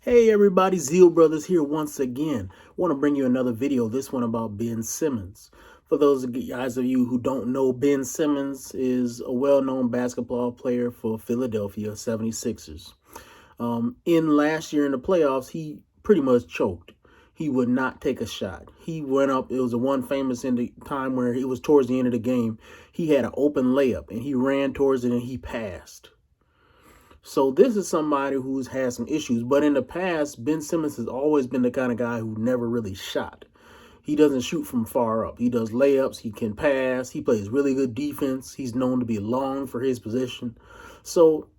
Hey everybody, Zeal Brothers here once again. Want to bring you another video, this one about Ben Simmons. For those guys of you who don't know, Ben Simmons is a well-known basketball player for Philadelphia 76ers. In last year in the playoffs, he pretty much choked. He would not take a shot. He went up, it was the one famous in the time where it was towards the end of the game. He had an open layup and he ran towards it and he passed. So this is somebody who's had some issues. But in the past, Ben Simmons has always been the kind of guy who never really shot. He doesn't shoot from far up. He does layups. He can pass. He plays really good defense. He's known to be long for his position. So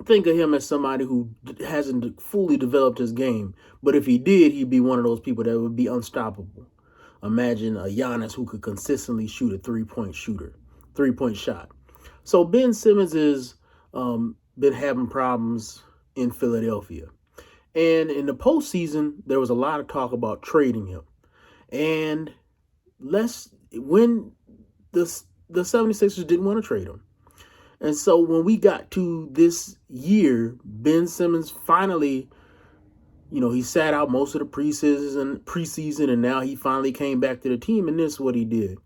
think of him as somebody who hasn't fully developed his game. But if he did, he'd be one of those people that would be unstoppable. Imagine a Giannis who could consistently shoot a three-point shot. So Ben Simmons is been having problems in Philadelphia. And in the postseason, there was a lot of talk about trading him. And when the 76ers didn't want to trade him. And so when we got to this year, Ben Simmons finally, he sat out most of the preseason, and now he finally came back to the team, and this is what he did.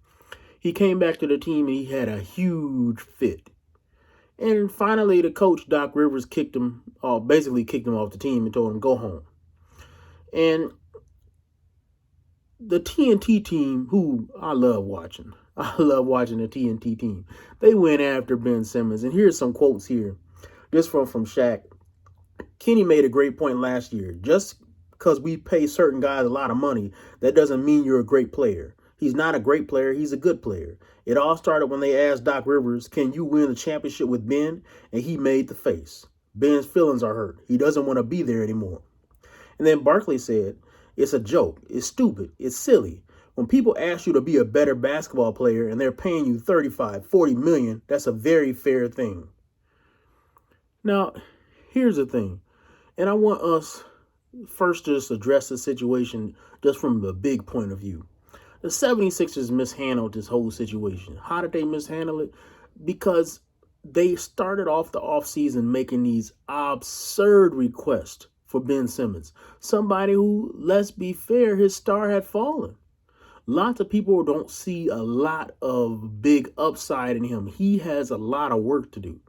He came back to the team and he had a huge fit. And finally, the coach, Doc Rivers, basically kicked him off the team and told him, go home. And the TNT team, who I love watching the TNT team, they went after Ben Simmons. And here's some quotes here. This from Shaq. Kenny made a great point last year. Just because we pay certain guys a lot of money, that doesn't mean you're a great player. He's not a great player. He's a good player. It all started when they asked Doc Rivers, can you win the championship with Ben? And he made the face. Ben's feelings are hurt. He doesn't want to be there anymore. And then Barkley said, it's a joke. It's stupid. It's silly. When people ask you to be a better basketball player and they're paying you $35, $40 million, that's a very fair thing. Now, here's the thing. And I want us first to just address the situation just from the big point of view. The 76ers mishandled this whole situation. How did they mishandle it? Because they started off the offseason making these absurd requests for Ben Simmons. Somebody who, let's be fair, his star had fallen. Lots of people don't see a lot of big upside in him. He has a lot of work to do.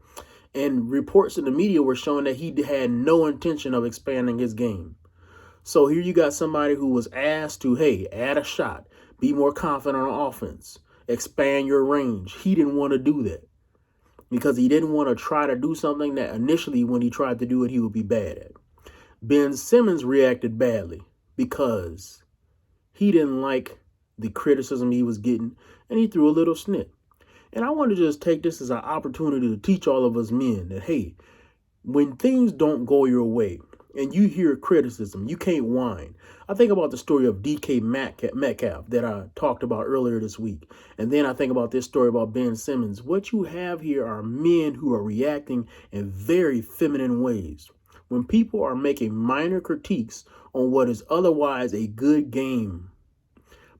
And reports in the media were showing that he had no intention of expanding his game. So here you got somebody who was asked to, hey, add a shot. Be more confident on offense. Expand your range. He didn't want to do that because he didn't want to try to do something that initially when he tried to do it, he would be bad at. Ben Simmons reacted badly because he didn't like the criticism he was getting and he threw a little snit. And I want to just take this as an opportunity to teach all of us men that, hey, when things don't go your way, and you hear criticism, you can't whine. I think about the story of DK Metcalf that I talked about earlier this week. And then I think about this story about Ben Simmons. What you have here are men who are reacting in very feminine ways. When people are making minor critiques on what is otherwise a good game.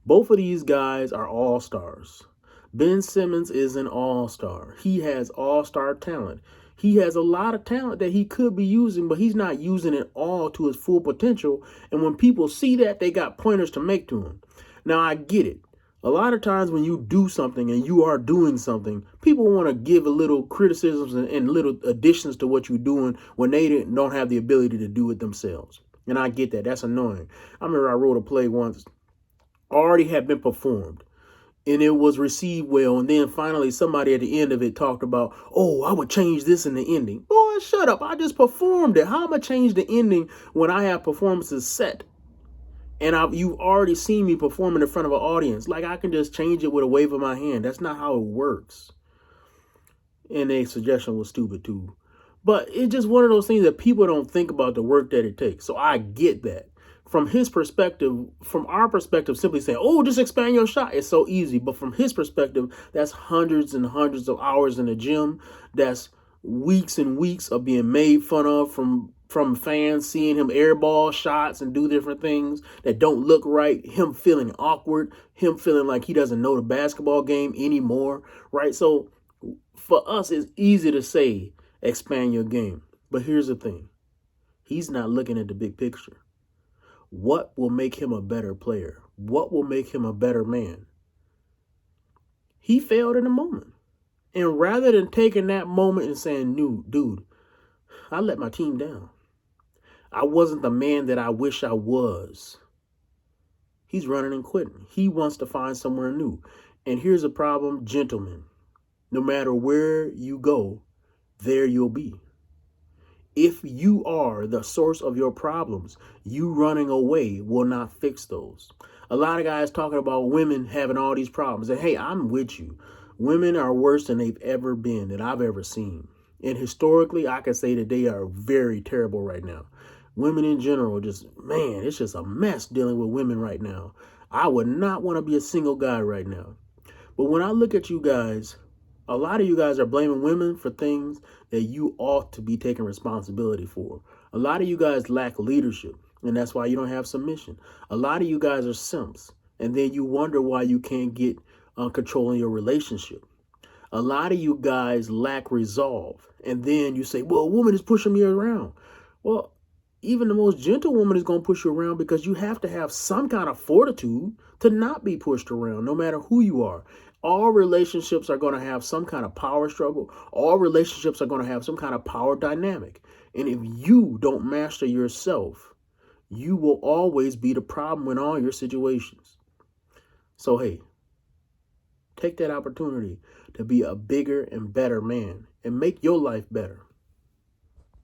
Both of these guys are all-stars. Ben Simmons is an all-star. He has all-star talent. He has a lot of talent that he could be using, but he's not using it all to his full potential. And when people see that, they got pointers to make to him. Now, I get it. A lot of times when you do something and you are doing something, people want to give a little criticisms and little additions to what you're doing when they don't have the ability to do it themselves. And I get that. That's annoying. I remember I wrote a play once, already had been performed. And it was received well. And then finally somebody at the end of it talked about, oh, I would change this in the ending. Boy, shut up. I just performed it. How am I change the ending when I have performances set? And you've already seen me performing in front of an audience. Like I can just change it with a wave of my hand. That's not how it works. And the suggestion was stupid too. But it's just one of those things that people don't think about the work that it takes. So I get that. From his perspective, from our perspective, simply saying, oh, just expand your shot. It's so easy. But from his perspective, that's hundreds and hundreds of hours in the gym. That's weeks and weeks of being made fun of from fans, seeing him airball shots and do different things that don't look right. Him feeling awkward. Him feeling like he doesn't know the basketball game anymore. Right. So for us, it's easy to say expand your game. But here's the thing. He's not looking at the big picture. What will make him a better player? What will make him a better man? He failed in the moment. And rather than taking that moment and saying, dude, I let my team down. I wasn't the man that I wish I was. He's running and quitting. He wants to find somewhere new. And here's a problem, gentlemen. No matter where you go, there you'll be. If you are the source of your problems, you running away will not fix those. A lot of guys talking about women having all these problems. And hey, I'm with you. Women are worse than they've ever been, that I've ever seen. And historically, I can say that they are very terrible right now. Women in general, it's just a mess dealing with women right now. I would not want to be a single guy right now. But when I look at you guys, a lot of you guys are blaming women for things that you ought to be taking responsibility for. A lot of you guys lack leadership, and that's why you don't have submission. A lot of you guys are simps, and then you wonder why you can't get control in your relationship. A lot of you guys lack resolve, and then you say, well, a woman is pushing me around. Well, even the most gentle woman is going to push you around, because you have to have some kind of fortitude to not be pushed around, no matter who you are. All relationships are going to have some kind of power struggle. All relationships are going to have some kind of power dynamic. And if you don't master yourself, you will always be the problem in all your situations. So, hey, take that opportunity to be a bigger and better man and make your life better.